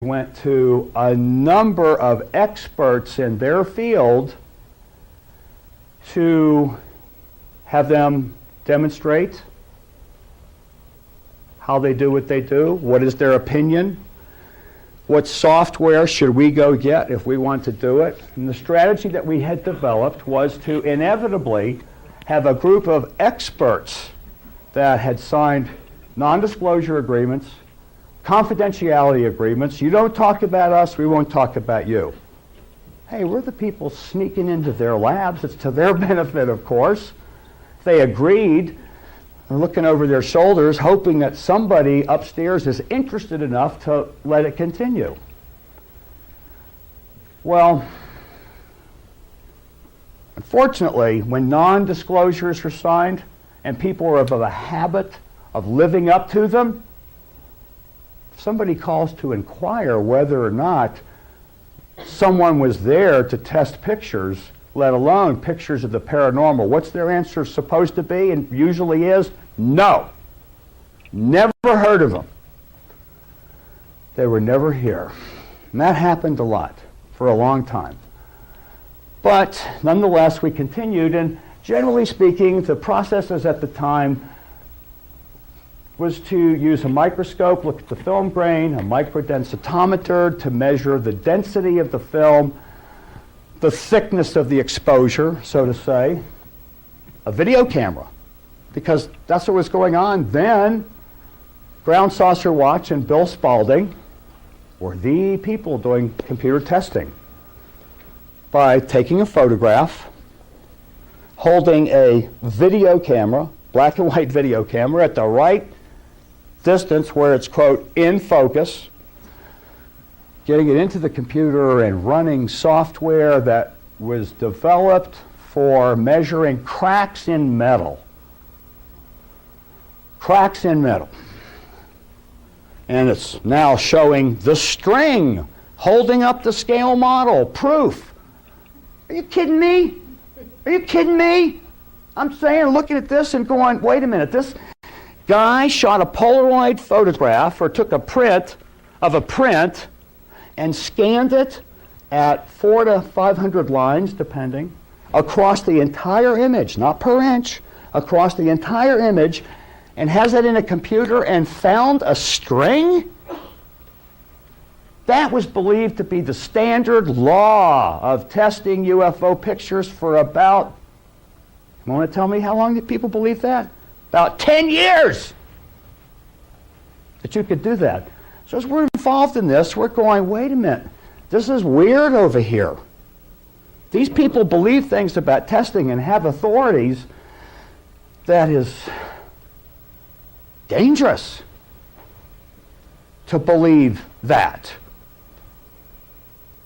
went to a number of experts in their field to have them demonstrate how they do what they do, what is their opinion, what software should we go get if we want to do it. And the strategy that we had developed was to inevitably have a group of experts that had signed non-disclosure agreements, confidentiality agreements. You don't talk about us, we won't talk about you. Hey, we're the people sneaking into their labs. It's to their benefit, of course. They agreed. They're looking over their shoulders, hoping that somebody upstairs is interested enough to let it continue. Well, unfortunately, when non-disclosures are signed and people are of a habit of living up to them, if somebody calls to inquire whether or not someone was there to test pictures, let alone pictures of the paranormal, what's their answer supposed to be, and usually is, no. Never heard of them. They were never here. And that happened a lot for a long time. But nonetheless, we continued, and generally speaking, the processes at the time was to use a microscope, look at the film grain, a microdensitometer to measure the density of the film, the thickness of the exposure, so to say, a video camera, because that's what was going on then. Ground Saucer Watch and Bill Spaulding were the people doing computer testing by taking a photograph, holding a video camera, black and white video camera, at the right distance where it's, quote, in focus, getting it into the computer and running software that was developed for measuring cracks in metal. Cracks in metal. And it's now showing the string holding up the scale model. Proof. Are you kidding me? Are you kidding me? I'm saying, looking at this and going, wait a minute, this guy shot a Polaroid photograph or took a print of a print and scanned it at 400 to 500 lines, depending, across the entire image, not per inch, across the entire image, and has it in a computer and found a string? That was believed to be the standard law of testing UFO pictures for about, you want to tell me how long did people believe that? About 10 years that you could do that. So as we're involved in this, we're going, wait a minute, this is weird over here. These people believe things about testing and have authorities that is dangerous to believe that.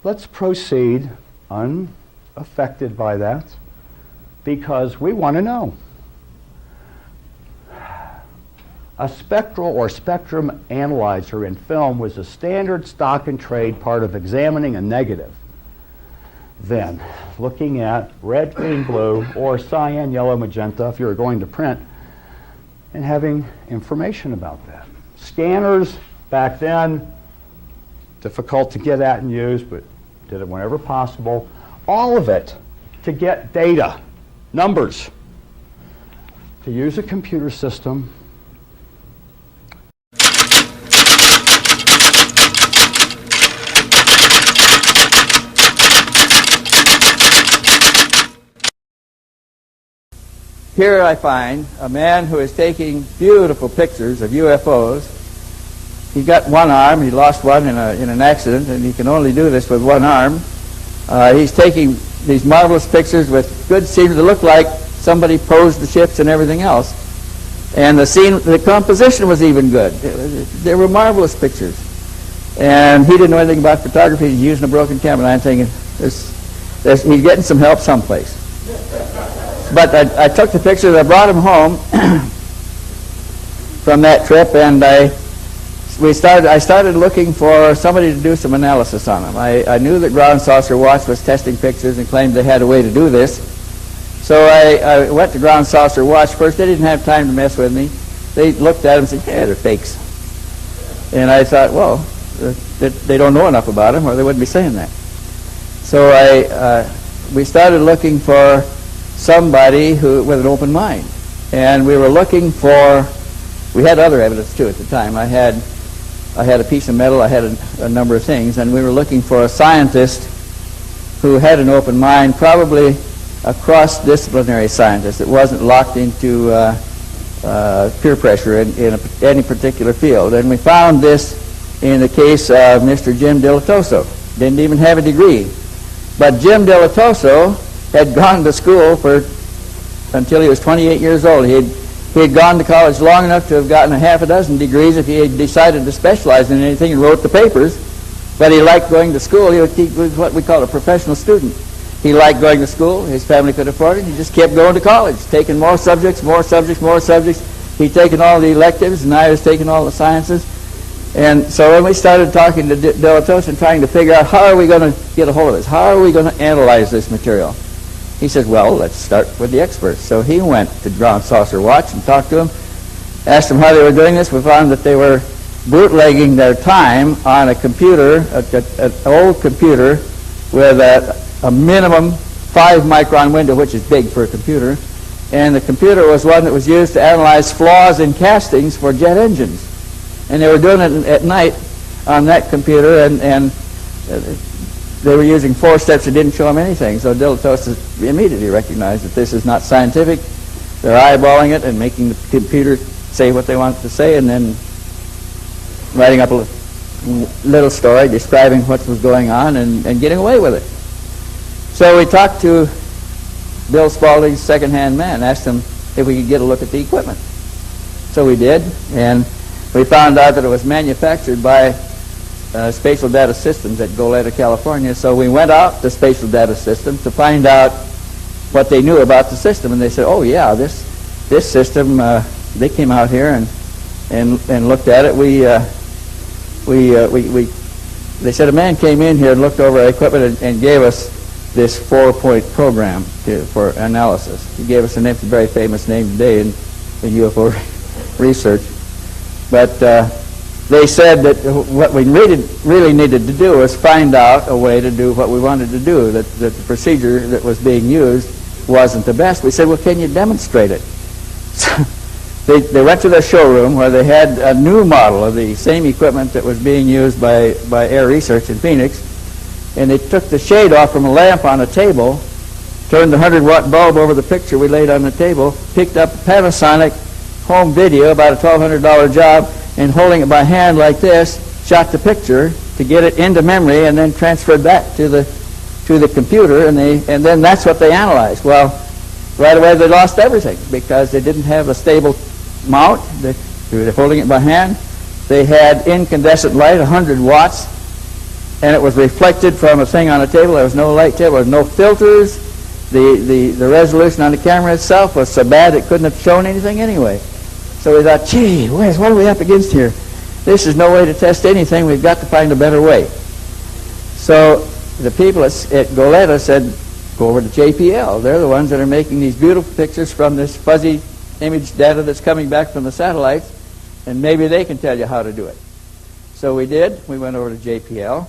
Let's proceed unaffected by that because we want to know. A spectral or spectrum analyzer in film was a standard stock and trade part of examining a negative. Then, looking at red, green, blue, or cyan, yellow, magenta, if you were going to print, and having information about that. Scanners, back then, difficult to get at and use, but did it whenever possible. All of it to get data, numbers, to use a computer system. Here I find a man who is taking beautiful pictures of UFOs. He got one arm, he lost one in an accident, and he can only do this with one arm. He's taking these marvelous pictures with good scenes that look like somebody posed the ships and everything else. And the scene, the composition was even good. They were marvelous pictures. And he didn't know anything about photography. He's using a broken camera. And I'm thinking, he's getting some help someplace. But I took the pictures, I brought them home from that trip, and I started looking for somebody to do some analysis on them. I knew that Ground Saucer Watch was testing pictures and claimed they had a way to do this. So I went to Ground Saucer Watch first. They didn't have time to mess with me. They looked at them and said, yeah, they're fakes. And I thought, well, that they don't know enough about them, or they wouldn't be saying that. So we started looking for somebody with an open mind, and we were looking for. We had other evidence too at the time. I had a piece of metal. I had a number of things, and we were looking for a scientist who had an open mind, probably a cross-disciplinary scientist that wasn't locked into peer pressure in any particular field. And we found this in the case of Mr. Jim Dilettoso. Didn't even have a degree. But Jim Dilettoso had gone to school until he was 28 years old. He had gone to college long enough to have gotten a half a dozen degrees if he had decided to specialize in anything and wrote the papers. But he liked going to school. He was what we call a professional student. He liked going to school. His family could afford it. He just kept going to college, taking more subjects, more subjects, more subjects. He'd taken all the electives, and I was taking all the sciences. And so when we started talking to Dilettoso and trying to figure out how are we going to get a hold of this, how are we going to analyze this material, he said, well, let's start with the experts. So he went to Ground Saucer Watch and talked to them, asked them how they were doing this. We found that they were bootlegging their time on a computer, an old computer with a minimum 5-micron window, which is big for a computer. And the computer was one that was used to analyze flaws in castings for jet engines. And they were doing it at night on that computer, and they were using 4 steps that didn't show them anything. So Dilettoso immediately recognized that this is not scientific. They're eyeballing it and making the computer say what they want it to say, and then writing up a little story describing what was going on and getting away with it. So we talked to Bill Spaulding's second-hand man, asked him if we could get a look at the equipment. So we did, and we found out that it was manufactured by Spatial Data Systems at Goleta, California. So we went out to Spatial Data Systems to find out what they knew about the system, and they said, oh yeah, this system, they came out here and looked at it. They said a man came in here and looked over our equipment and gave us this 4-point program for analysis. He gave us a name, it's a very famous name today in UFO research. But they said that what we really needed to do was find out a way to do what we wanted to do, that the procedure that was being used wasn't the best. We said, well, can you demonstrate it? So they went to their showroom where they had a new model of the same equipment that was being used by Air Research in Phoenix, and they took the shade off from a lamp on a table, turned the 100-watt bulb over the picture we laid on the table, picked up a Panasonic home video, about a $1,200 job, and holding it by hand like this, shot the picture to get it into memory and then transferred back to the computer, and then that's what they analyzed. Well, right away they lost everything because they didn't have a stable mount. They were holding it by hand. They had incandescent light, 100 watts, and it was reflected from a thing on a table. There was no light table. There was no filters. The resolution on the camera itself was so bad it couldn't have shown anything anyway. So we thought, gee whiz, what are we up against here? This is no way to test anything. We've got to find a better way. So the people at Goleta said, go over to JPL. They're the ones that are making these beautiful pictures from this fuzzy image data that's coming back from the satellites, and maybe they can tell you how to do it. So we did. We went over to JPL.